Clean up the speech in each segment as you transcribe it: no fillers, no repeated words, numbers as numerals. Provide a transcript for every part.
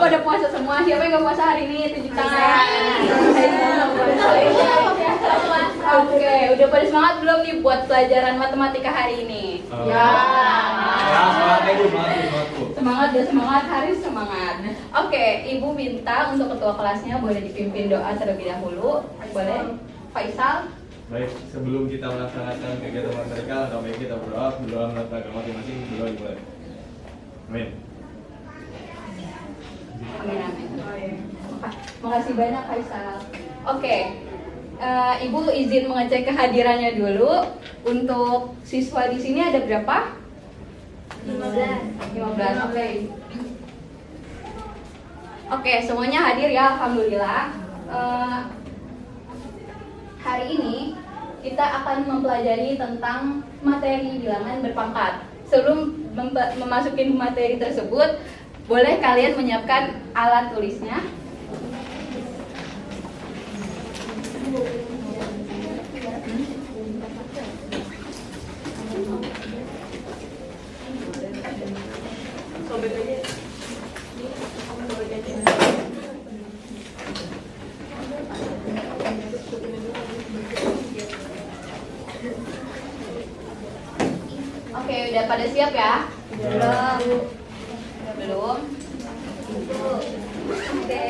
pada puasa semua? Siapa yang nggak puasa hari ini? Tunjuk tangan. Oke, udah pada semangat belum nih buat pelajaran matematika hari ini? Ya, semangat ya Bu, semangat Bu. Semangat ya, semangat, Haris semangat. Oke, Ibu minta untuk ketua kelasnya boleh dipimpin doa terlebih dahulu. Boleh? Faisal? Baik, sebelum kita melaksanakan kegiatan matematika, langkah baik kita berdoa menurut agama masing-masing, berdoa dimulai. Amin. Amin, amin. Makasih banyak Faisal. Oke, Ibu izin mengecek kehadirannya dulu. Untuk siswa di sini ada berapa? 15. Oke. Oke, semuanya hadir ya, alhamdulillah. Hari ini kita akan mempelajari tentang materi bilangan berpangkat. Sebelum memasuki materi tersebut, boleh kalian menyiapkan alat tulisnya. Oke, udah pada siap ya? Belum? Oke.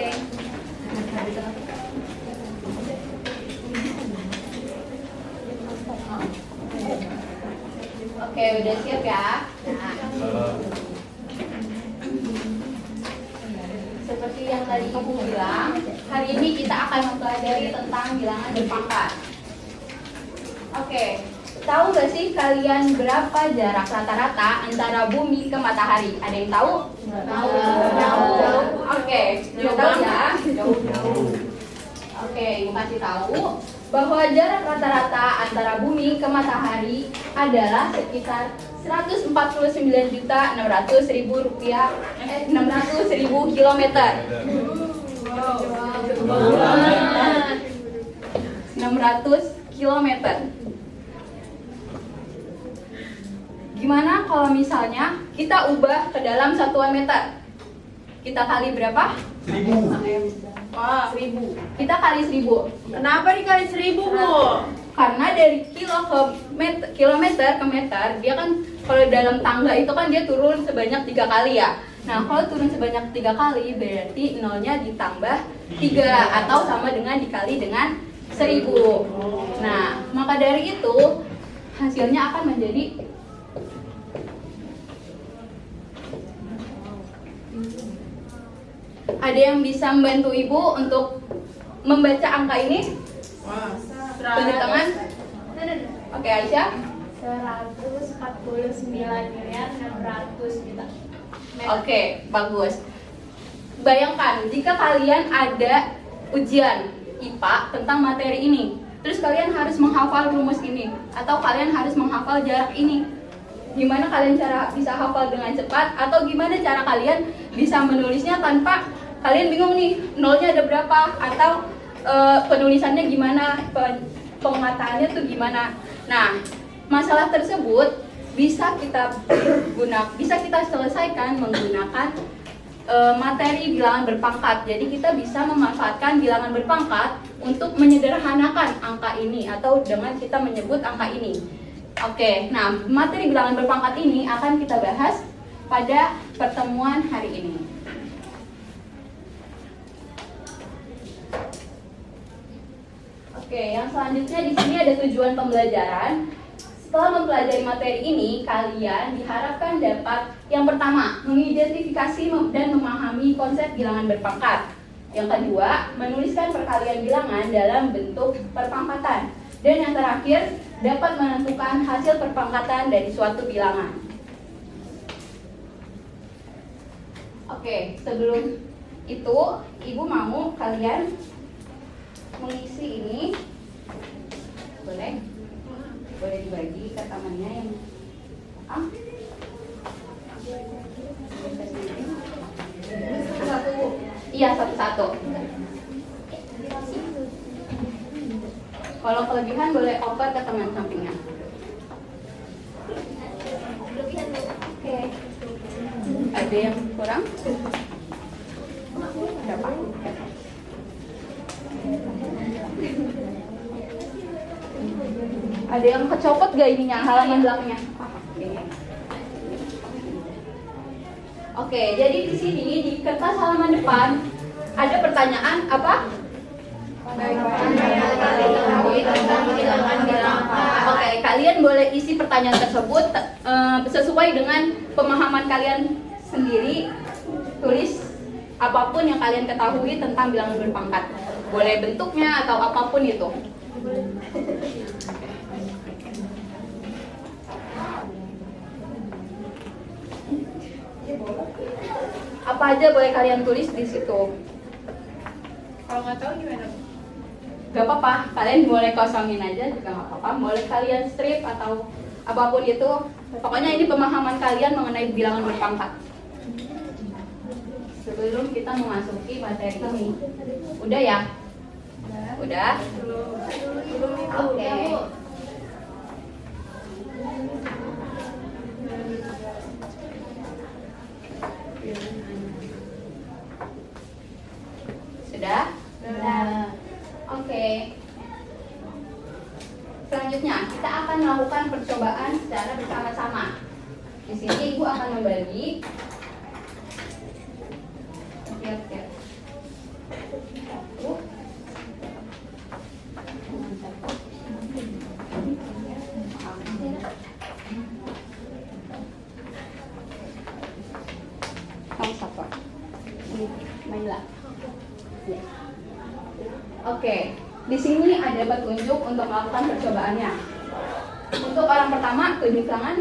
Oke, udah siap ya? Nah, seperti yang tadi Ibu bilang, hari ini kita akan mempelajari tentang bilangan berpangkat. Oke, tahu nggak sih kalian berapa jarak rata-rata antara bumi ke matahari? Ada yang tahu? Tahu. Oke, tahu ya? Jauh. Oke, Ibu kasih tahu bahwa jarak rata-rata antara bumi ke matahari adalah sekitar 149.600.000 rupiah, 600.000 kilometer. 600 kilometer. Gimana kalau misalnya kita ubah ke dalam satuan meter? Kita kali berapa? 1000. Wah, 1000. Kita kali 1000. kenapa dikali 1000, Bu? Karena dari kilometer ke meter, dia kan kalau dalam tangga itu kan dia turun sebanyak 3 kali ya. Nah, kalau turun sebanyak 3 kali berarti nolnya ditambah 3 atau sama dengan dikali dengan 1000. Nah, maka dari itu hasilnya akan menjadi ada yang bisa membantu Ibu untuk membaca angka ini? Wah, Tunjuk tangan. Oke, Aisyah. 149.600.000.000. Oke, bagus. Bayangkan jika kalian ada ujian IPA tentang materi ini, terus kalian harus menghafal rumus ini, atau kalian harus menghafal jarak ini. Gimana kalian cara bisa hafal dengan cepat, atau gimana cara kalian bisa menulisnya tanpa kalian bingung nih, nolnya ada berapa, atau penulisannya gimana, pemataannya tuh gimana. Nah, masalah tersebut bisa kita selesaikan menggunakan materi bilangan berpangkat. Jadi kita bisa memanfaatkan bilangan berpangkat untuk menyederhanakan angka ini atau dengan kita menyebut angka ini. Oke, nah materi bilangan berpangkat ini akan kita bahas pada pertemuan hari ini. Oke, yang selanjutnya di sini ada tujuan pembelajaran. Setelah mempelajari materi ini, kalian diharapkan dapat yang pertama, mengidentifikasi dan memahami konsep bilangan berpangkat. Yang kedua, menuliskan perkalian bilangan dalam bentuk perpangkatan. Dan yang terakhir, dapat menentukan hasil perpangkatan dari suatu bilangan. Oke, sebelum itu, Ibu mau kalian mengisi ini. Boleh? Boleh dibagi ke temannya yang satu. Iya, satu-satu. Kalau kelebihan boleh oper ke teman sampingnya. Oke. Ada yang kurang? berapa? Ada yang kecopot gak ininya, halaman belakangnya? Oke, jadi di sini di kertas halaman depan ada pertanyaan apa? Oke, kalian boleh isi pertanyaan tersebut sesuai dengan pemahaman kalian sendiri. Tulis apapun yang kalian ketahui tentang bilangan berpangkat. Boleh bentuknya atau apapun itu. Apa aja boleh kalian tulis di situ. Kalau nggak tahu gimana? Gak apa-apa, kalian boleh kosongin aja juga gak apa-apa. Boleh kalian strip atau apapun itu. Pokoknya ini pemahaman kalian mengenai bilangan berpangkat. Sebelum kita memasuki materi ini. Udah ya? Udah? Oke. Sudah? Sudah. Oke. Selanjutnya kita akan melakukan percobaan secara bersama-sama. Di sini ibu akan membagi. Oke. Kamu siapa? Maila. Ya. Oke, di sini ada petunjuk untuk melakukan percobaannya. Untuk orang pertama, tunjuk tangan.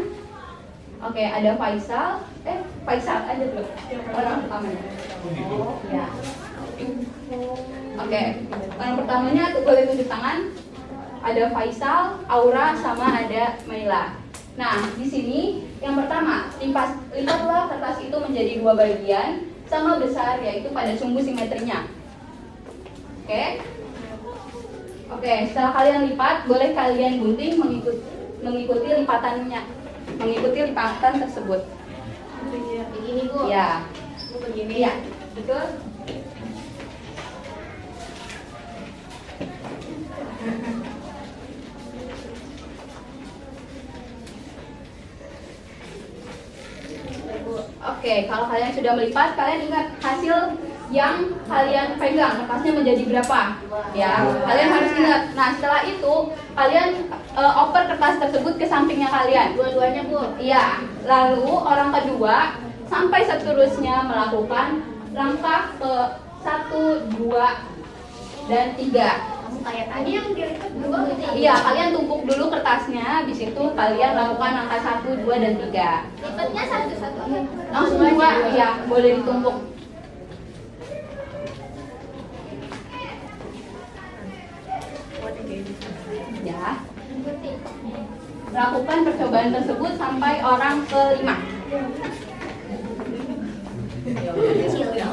Oke, ada Faisal. Faisal aja dulu. Orang pertamanya. Ya. Oke, orang pertamanya boleh tunjuk tangan. Ada Faisal, Aura, sama ada Maila. Nah, di sini yang pertama, lipatlah kertas itu menjadi 2 bagian sama besar, yaitu pada sumbu simetrinya. Oke, setelah kalian lipat, boleh kalian gunting mengikuti lipatan tersebut. Begini Bu. Ya, Begini. ya, betul. Oke, kalau kalian sudah melipat, kalian ingat hasil yang kalian pegang, kertasnya menjadi berapa? Ya, kalian harus ingat. Nah, setelah itu kalian oper kertas tersebut ke sampingnya kalian. Dua-duanya Bu. Iya, lalu orang kedua sampai seterusnya melakukan langkah ke 1, 2, dan 3. Kayak tadi yang dilipat 2 gitu. Iya, kalian tumpuk dulu kertasnya, habis itu kalian lakukan angka 1, 2, dan 3. Lipatnya satu-satu aja. Langsung 2, ya, boleh ditumpuk. Ya. Lakukan percobaan tersebut sampai orang ke-5. Kecil ya.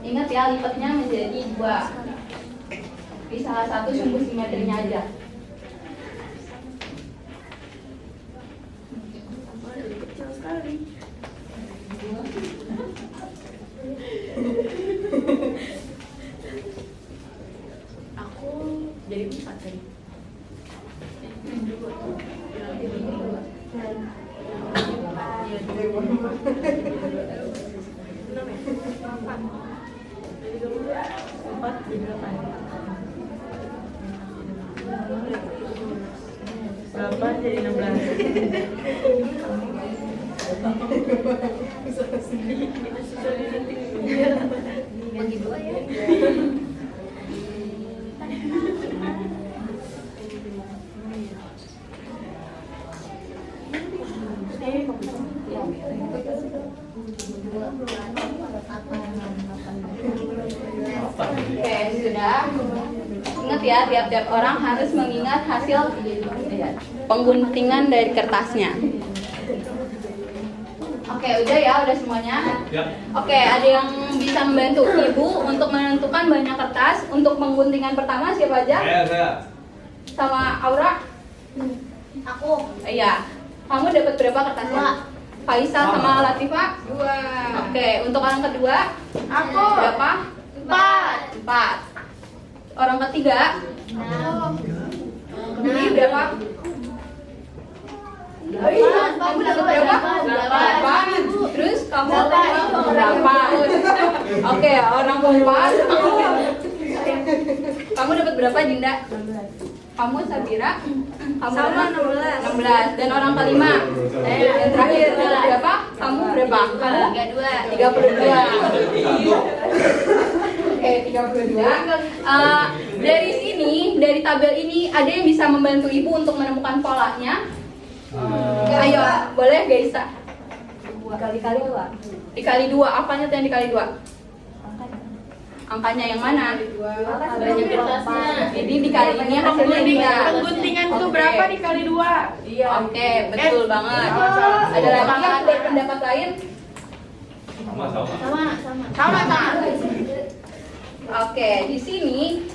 Ingat ya, lipatnya menjadi 2. Di salah satu sumbu simetrinya aja. Kecil sekali. Aku jadi 4 tadi. Berapa jadi 16? Bagi 2 ya. Oke, sudah. Ingat ya, tiap-tiap orang harus mengingat hasil pengguntingan dari kertasnya. Oke, udah ya, udah semuanya. Ya. Oke, ada yang bisa membantu Ibu untuk menentukan banyak kertas untuk pengguntingan pertama siapa aja? Saya. Sama Aura? Aku Iya. Kamu dapat berapa kertasnya? Faisal sama Latifah? 2. Oke, untuk orang kedua? Aku. Berapa? 4. 4. Orang ketiga? Ini berapa? Kamu dapat berapa? 8. Terus kamu? 8. Oke, orang keempat. Kamu dapat berapa, Dinda? Kamu Sabira? Kamu Sama, dapat 16. 16. Dan orang kelima? Yang terakhir dapat berapa? Kamu berapa? Kamu 32. Oke, 32. Dari sini, dari tabel ini ada yang bisa membantu Ibu untuk menemukan polanya? Ayo, boleh guys? Dikali-kali 2. Dikali 2. Apanya tuh yang dikali 2? Angkanya yang mana? Banyak kertasnya. Jadi dikali ini hasilnya enggak. Pengguntinganku Oke. berapa dikali 2? Oke, betul banget. Ada lagi yang berpendapat lain? Sama. Oke, di sini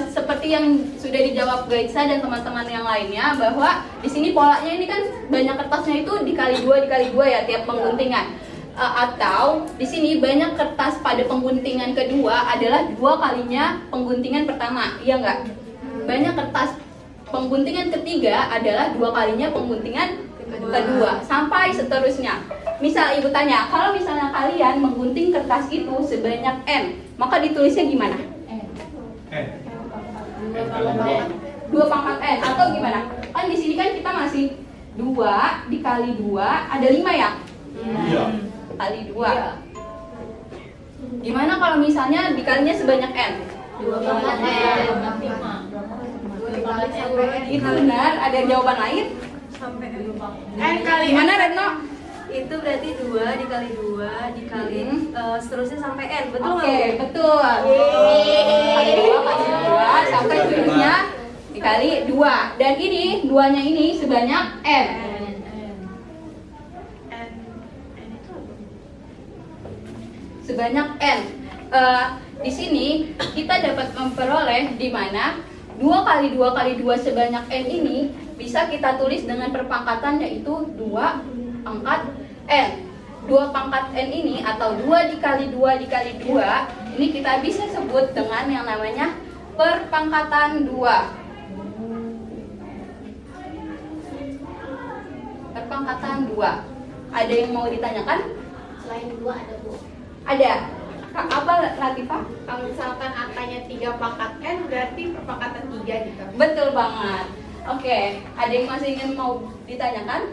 seperti yang sudah dijawab Gaitsa dan teman-teman yang lainnya bahwa di sini polanya ini kan banyak kertasnya itu dikali 2 ya tiap pengguntingan. Atau di sini banyak kertas pada pengguntingan kedua adalah 2 kalinya pengguntingan pertama, iya enggak? Banyak kertas pengguntingan ketiga adalah 2 kalinya pengguntingan kedua sampai seterusnya. Misal Ibu tanya, kalau misalnya kalian menggunting kertas itu sebanyak N, maka ditulisnya gimana? 2 pangkat N atau gimana? Kan di sini kan kita masih 2 dikali 2 ada 5 ya? Iya. Kali 2. Gimana kalau misalnya dikalinya sebanyak N? 2 pangkat N. Itu benar, ada jawaban lain? N kali Gimana Retno? Itu berarti 2 dikali 2 dikali seterusnya sampai N. Betul Oke, nggak, Bu? betul. Kali 2 sampai seterusnya dikali 2. Dan ini, 2-nya ini sebanyak N. Sebanyak N. Di sini kita dapat memperoleh di mana 2 kali 2 kali 2 sebanyak N ini bisa kita tulis dengan perpangkatan yaitu 2 pangkat N. 2 pangkat N ini atau 2 dikali 2 dikali 2 ini kita bisa sebut dengan yang namanya perpangkatan 2. Perpangkatan 2. Ada yang mau ditanyakan? Selain 2 ada, Bu. Ada. Apa Latifah? Kalau misalkan angkanya 3 pangkat N berarti perpangkatan 3 gitu. Betul banget. Oke, ada yang masih ingin mau ditanyakan?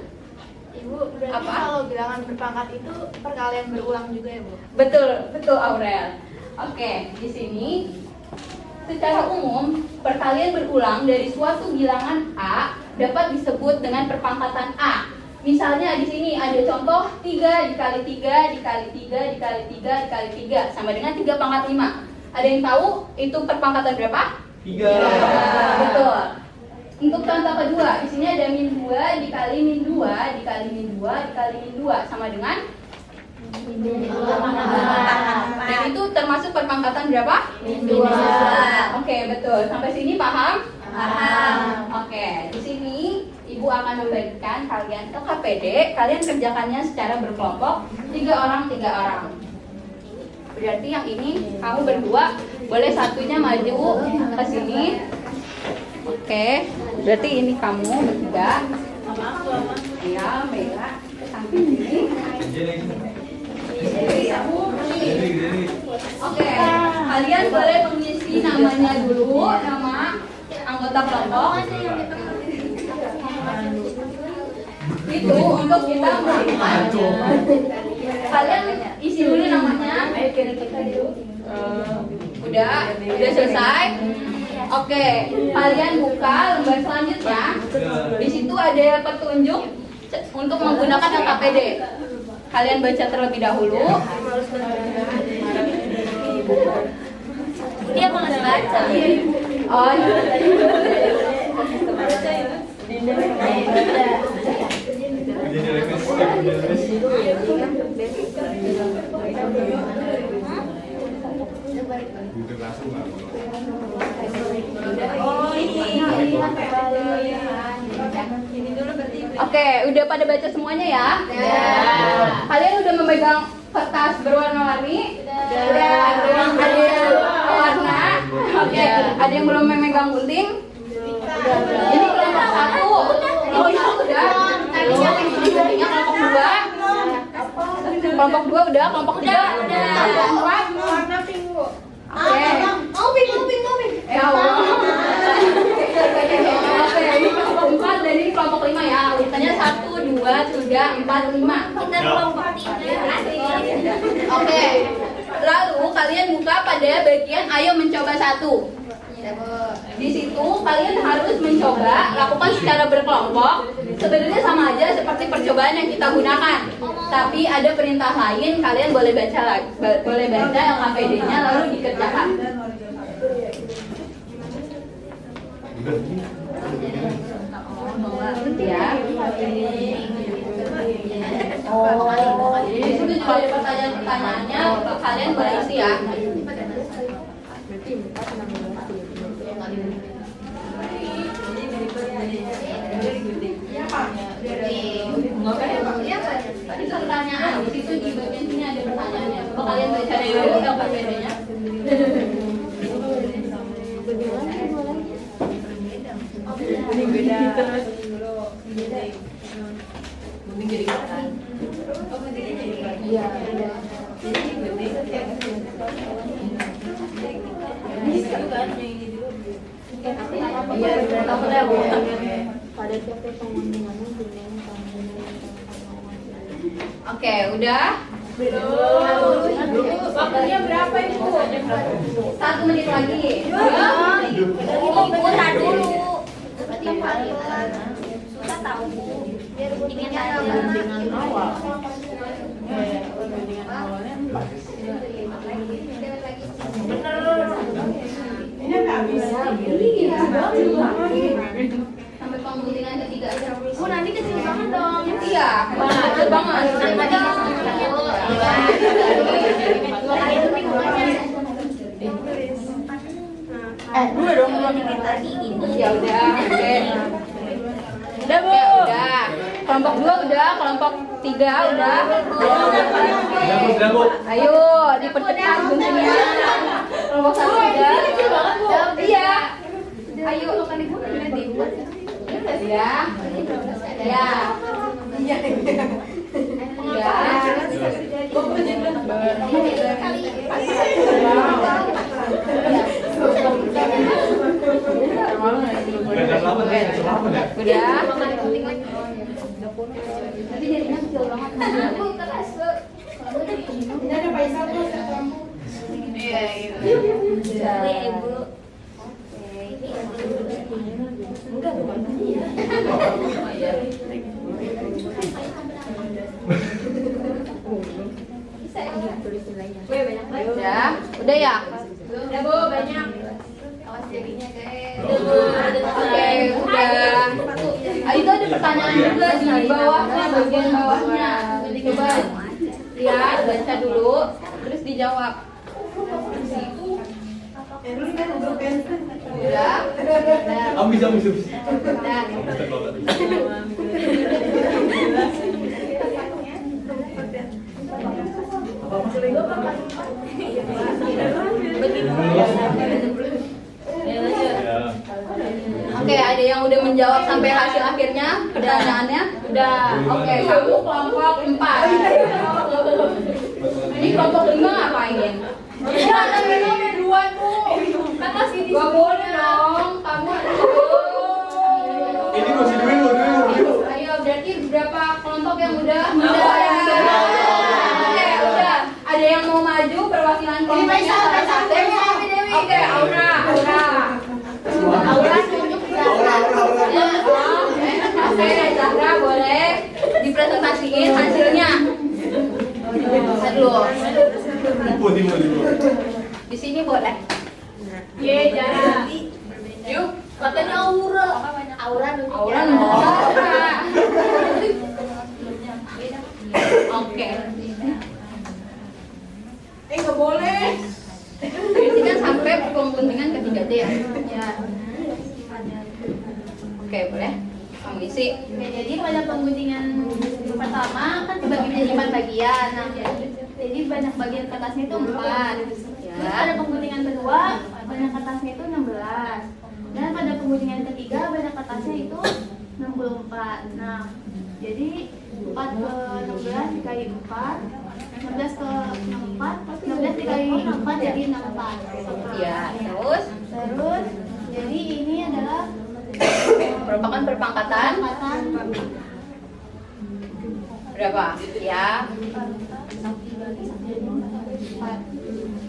Ibu, berarti Apa? kalau bilangan berpangkat itu perkalian berulang juga ya, Bu? Betul, betul Aurel. Oke, di sini secara umum perkalian berulang dari suatu bilangan A dapat disebut dengan perpangkatan A. Misalnya di sini ada contoh 3 dikali 3 dikali 3 dikali 3 dikali 3 sama dengan 3 pangkat 5. Ada yang tahu itu perpangkatan berapa? 3. Betul. Untuk contoh kedua, di sini ada min 2 dikali min 2 dikali min 2 dikali min 2 sama dengan dan itu termasuk perpangkatan berapa? Min 2. Oke, betul. Sampai sini paham? Paham. Oke, di sini Ibu akan membagikan kalian ke KPD. Kalian kerjakannya secara berkelompok 3 orang 3 orang. Berarti yang ini kamu berdua, boleh satunya maju ke sini. Oke, berarti ini kamu bertiga. Iya, Mega ke samping sini. Oke, kalian boleh mengisi namanya dulu, nama anggota kelompok. Itu untuk kita melihat. Kalian isi dulu namanya. Udah selesai. Oke, kalian buka lembar selanjutnya. Di situ ada petunjuk untuk menggunakan LKPD. Kalian baca terlebih dahulu. Dia mau ngasih baca. Oh, Jadi request. Duduk langsung nggak? Oh, ini. Ini dulu berarti Oke, udah pada baca semuanya ya? Kalian udah memegang kertas berwarna-warni? Udah. Ada yang warna? Oke, ada yang belum memegang gunting? Ini kelompok 1. Oh, itu udah. Tadinya guntingnya kelompok 2 udah, kelompok 3 udah. Kelompok 4 Warna pink, Bu. Oke. Ya Allah. Oke, ini kelompok 4 dan ini kelompok 5 ya. Urutannya 1, 2, 3, 4, 5. Kita kelompok 3. Oke. Lalu kalian buka pada bagian ayo mencoba 1. Di situ kalian harus mencoba lakukan secara berkelompok. Sebenarnya sama aja seperti percobaan yang kita gunakan. Tapi ada perintah lain, kalian boleh baca LKPD-nya lalu dikerjakan. Ya. Jadi di situ juga ada pertanyaan-pertanyaannya, kalian boleh isi ya. Tadi pertanyaan di situ di bagian sini ada pertanyaannya. Coba kalian baca dulu LKPD-nya. Oke, udah? Waktunya berapa ini, Bu? 1 menit lagi. Putar dulu. Susah tahu, Bu. Ini dengan awal. Ini nggak bisa. Sampai pemungkingan ketiga. Bu, nanti kecil banget dong. Iya, kecil banget. Dua dong, tadi gitu. Ya udah, oke. Udah, Bu. Udah. Kelompok 2 udah, kelompok 3 udah. Udah, Bu. Ayo, dipercepat guntingnya. Kelompok 1 udah. Iya. Ayo, kan ibu nanti. Ya. Ya. Udah. Nanti jadinya kecil banget. Ini ada Faisal, Bu. Iya. Ibu. Udah ya? Udah, Bu, banyak. Oke, udah. Itu ada pertanyaan juga di bawahnya, bagian bawahnya. Coba lihat, baca dulu, terus dijawab. Udah. Ambis. Udah. Oke, ada yang udah menjawab sampai hasil akhirnya pertanyaannya? Udah. Oke, kamu kelompok 4. Ini kelompok 5 ngapain? Ya, tapi udah duluan, Bu. Kan masih di sini. Boleh dong. Kamu Ini masih dulu. Ayo, berarti berapa kelompok yang udah menjawab? Oke, udah. Ada yang mau maju perwakilan kelompoknya salah satu? Oke, Aura. Aura tunjuk Zahra. Oke, Zahra boleh dipresentasiin hasilnya. Aduh. Di sini boleh. Ye, Jara. Yuk. Katanya Aura. Aura dulu. Aura. Oke. Nggak boleh. Berarti kan sampai kepentingan ketiga aja ya. Ya. Oke, boleh. Kamu Misi. Oke, jadi pada pengguntingan pertama kan dibagi menjadi 4 bagian. Nah, jadi banyak bagian kertasnya itu 4. Terus pada pengguntingan kedua banyak kertasnya itu 16. Dan pada pengguntingan ketiga banyak kertasnya itu 64. Nah, jadi 4 ke 16 dikali 4, 16 ke 64, 16 dikali 4 jadi 64. Ya, terus Terus, jadi ini adalah merupakan perpangkatan angkatan berapa? Ya,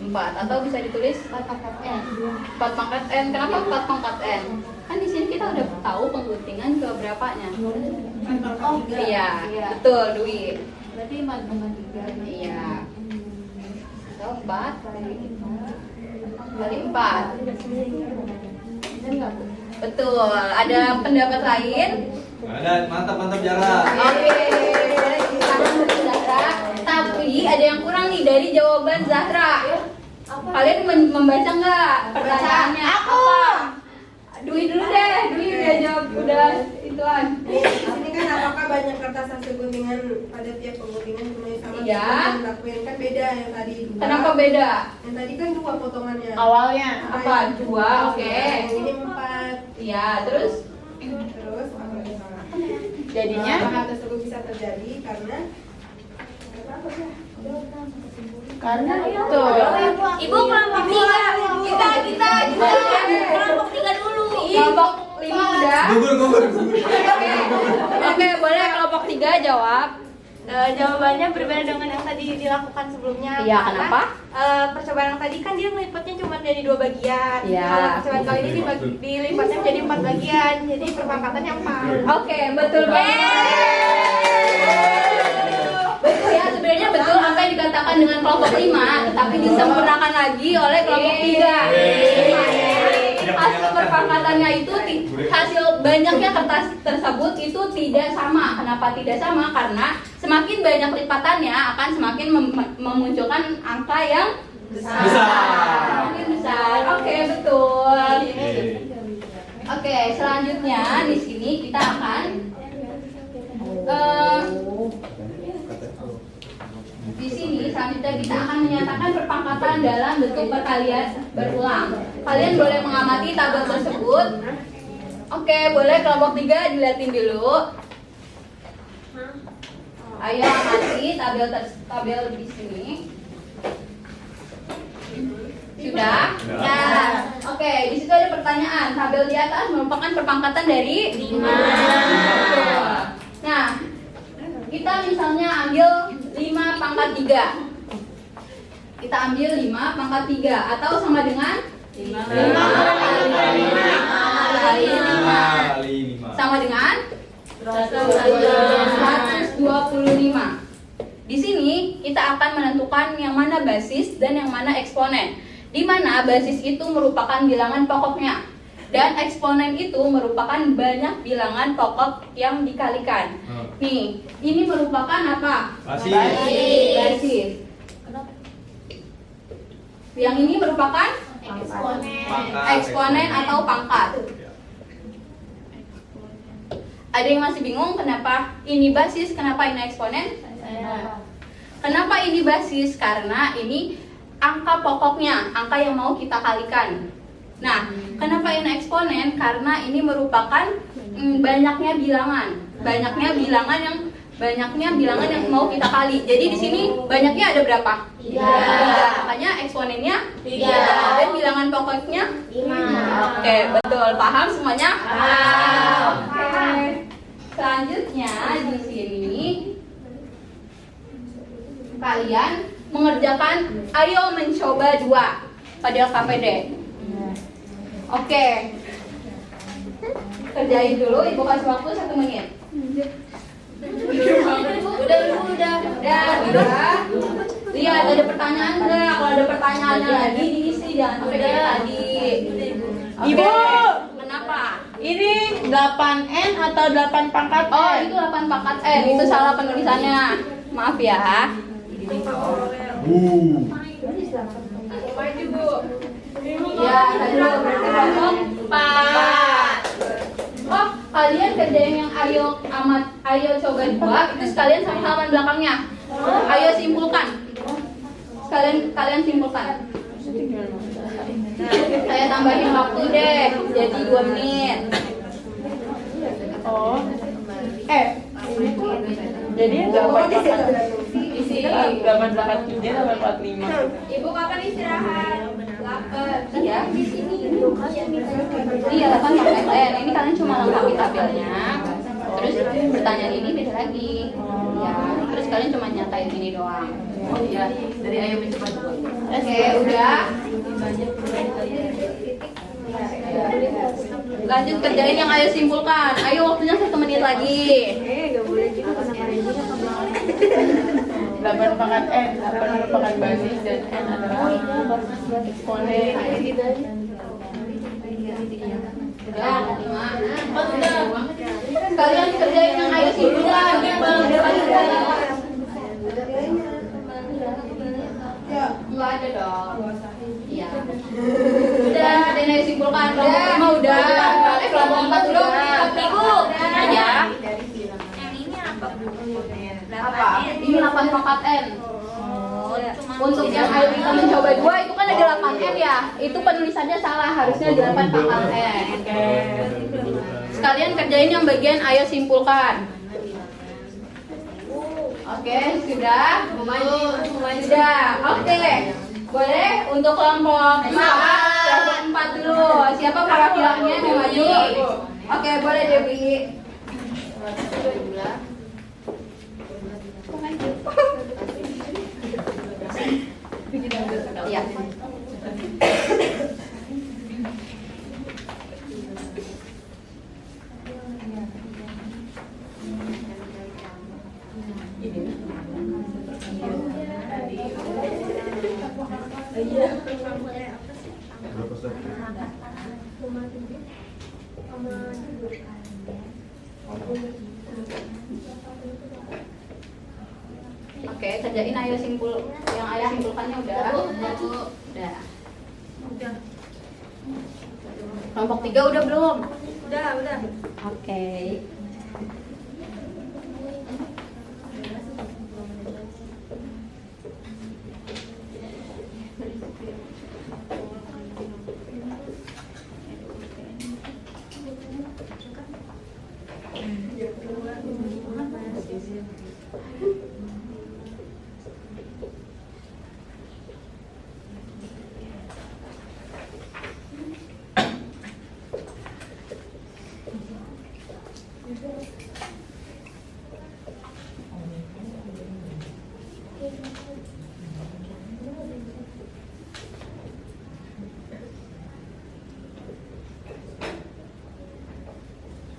4 atau bisa ditulis 4 pangkat N. 4 pangkat N. Kenapa 4 pangkat N? Kan di sini kita udah tahu pengguntingan ke berapanya. Oh, Iya, betul, Dwi. berarti 4 pangkat 3. Iya. Atau 4 kali 4. Dan enggak, Bu? Betul. Ada pendapat lain? Ada, mantap Jara. Oke. Sekarang untuk Zahra. Tapi ada yang kurang nih dari jawaban Zahra. Kalian membaca nggak pertanyaannya? Apa? Dwi dulu deh. Dwi udah jawab, udah ituan. Di sini kan apakah banyak kertas hasil guntingan pada tiap pengguntingan cuma sama Iya. yang lakuin kan beda yang tadi 2. Kenapa beda? Yang tadi kan 2 potongannya. Awalnya. Apa? 2, oke. Yang ini 4. Iya, terus Terus apa lagi salah? Jadinya Apakah hal tersebut bisa terjadi karena karena itu. Ibu kelompok 3. kita Kelompok 3 dulu. kelompok 5 udah. Gugur. Oke, boleh kelompok 3 jawab. Jawabannya berbeda dengan yang tadi dilakukan sebelumnya. Iya, Karena, kenapa? percobaan yang tadi kan dia melipatnya cuma dari 2 bagian. Iya. Kalau percobaan kali ini dilipatnya menjadi 4 bagian. Jadi perpangkatannya 4. Oke, betul banget. Betul ya, sebenarnya betul apa yang dikatakan dengan kelompok 5, tetapi disempurnakan lagi oleh kelompok 3. Hasil perpangkatannya itu hasil banyaknya kertas tersebut itu tidak sama. Kenapa tidak sama? Karena semakin banyak lipatannya akan semakin memunculkan angka yang besar. Semakin besar. Oke, betul. Oke, selanjutnya di sini kita akan di sini selanjutnya kita akan menyatakan perpangkatan dalam bentuk perkalian berulang. Kalian boleh mengamati tabel tersebut. Oke, boleh kelompok 3 dilihatin dulu. Ayo amati tabel di sini. Sudah? Ya. Oke, di situ ada pertanyaan. Tabel di atas merupakan perpangkatan dari 5. Nah, kita misalnya ambil 5 pangkat 3. Kita ambil 5 pangkat 3 atau sama dengan 5 kali 5 sama dengan 125. Di sini kita akan menentukan yang mana basis dan yang mana eksponen. Di mana basis itu merupakan bilangan pokoknya dan eksponen itu merupakan banyak bilangan pokok yang dikalikan. Nih, ini merupakan apa? Basis. Yang ini merupakan eksponen atau pangkat. Ada yang masih bingung kenapa ini basis, kenapa ini eksponen? Kenapa ini basis? Karena ini angka pokoknya, angka yang mau kita kalikan. Nah, kenapa ini eksponen? Karena ini merupakan banyaknya bilangan yang mau kita kali. Jadi di sini banyaknya ada berapa? 3. Makanya eksponennya 3. Dan bilangan pokoknya 5. Oke, betul. Paham semuanya? Paham. Oke. Selanjutnya di sini kalian mengerjakan ayo mencoba 2 pada KPD. Oke. Kerjain dulu, Ibu kasih waktu 1 menit. Udah. Lihat ada pertanyaan enggak? Kalau ada pertanyaannya lagi diisi, jangan sampai kayak tadi. Oke. Ibu, Kenapa? ini 8N atau 8 pangkat N? Oh, itu 8 pangkat N. Itu salah penulisannya. Maaf ya. Ya, tadi berarti kelompok 4. Oh, kalian kerjain yang ayo coba 2 itu sekalian sama halaman belakangnya. Ayo simpulkan. Kalian simpulkan. Saya tambahin waktu deh, jadi 2 menit. Oh. Jadi 843, 845. Ibu kapan istirahat? Lapar. Iya. Iya, 8 ini kalian cuma lengkapi tabelnya. Terus pertanyaan ini beda lagi. Ya, terus kalian cuma nyatain ini doang. Ya, dari ayo mencoba dulu. Oke, udah. Lanjut kerjain yang ayo simpulkan. Ayo waktunya 1 menit lagi. 8 pangkat N, 8 merupakan basis dan N adalah eksponen. Kalian kerjain yang ayo simpulkan. Enggak ada dong. Iya. Udah, ada yang ayo simpulkan. Kelompok 5 udah. Kelompok 4 udah. Ibu, ya. Apa? Ini 8 pangkat N. Untuk yang ayo kita mencoba 2 itu kan ada 8 N ya. Itu penulisannya salah, harusnya 8 pangkat N. Sekalian kerjain yang bagian ayo simpulkan. Oke, sudah. Sudah. Oke. Boleh untuk kelompok 4 dulu. Siapa perwakilannya mau maju? Oke, boleh Dewi. Iya. Berapa set? Oke, kerjain ayo yang ayo simpulkannya udah. Udah. Kelompok 3 udah belum? Udah. Oke.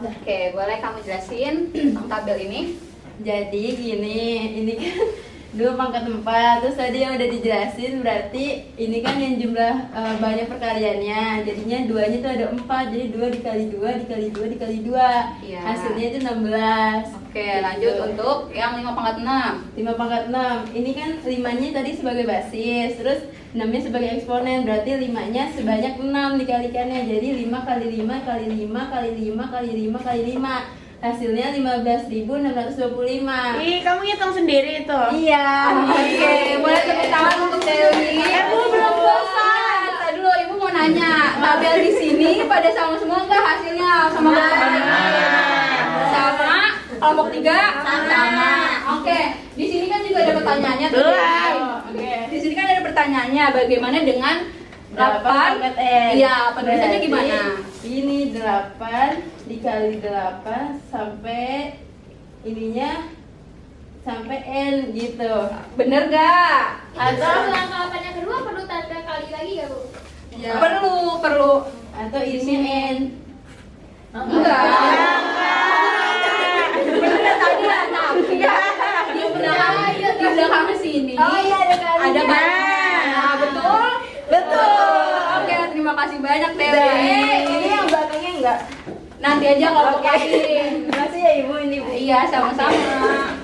Oke, boleh kamu jelasin tentang tabel ini? Jadi gini, ini kan 2 pangkat 4. Terus tadi yang udah dijelasin berarti ini kan yang jumlah banyak perkaliannya. Jadinya 2-nya tuh ada 4. Jadi 2 dikali 2 dikali 2 dikali 2. Iya. Hasilnya itu 16. Oke, lanjut untuk yang 5 pangkat 6. 5 pangkat 6. Ini kan 5-nya tadi sebagai basis. Terus 6-nya sebagai eksponen. Berarti 5-nya sebanyak 6 dikalikannya. Jadi 5 kali 5 kali 5 kali 5 kali 5 kali 5. Hasilnya 15.625. Ih, kamu ngitung sendiri itu. Iya. Oke, boleh tepuk tangan untuk Dewi. Ibu belum selesai. Tadi dulu Ibu mau nanya, tabel di sini pada sama semua enggak hasilnya? Sama sama. Kelompok 3 sama. Oke, di sini kan juga ada pertanyaannya tuh. Oke. Di sini kan ada pertanyaannya, bagaimana dengan 8 pangkat N. Iya, penulisannya Berarti gimana? Ini 8 dikali 8 sampai ininya sampai N gitu. Bener gak? Atau langkah yang kedua perlu tanda kali lagi gak, Bu? Ya. Perlu. Atau isinya N. Enggak. Bener tadi ya, tapi di belakang sini. Oh iya, ada kalinya. Ada banyak. Nah, betul? Betul. Oke, terima kasih banyak Dewi. Ini yang belakangnya enggak. Nanti aja kalau lain. Makasih ya Ibu ini. Bu. Iya, sama-sama.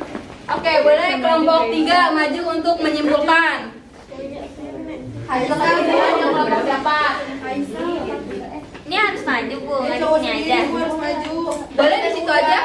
Oke, boleh kelompok 3 maju untuk menyimpulkan. Hasil kalian yang kelompok berapa? Ini harus maju, Bu. Ini Nggak di cowok sini sendiri aja. gua harus maju. Boleh di situ aja.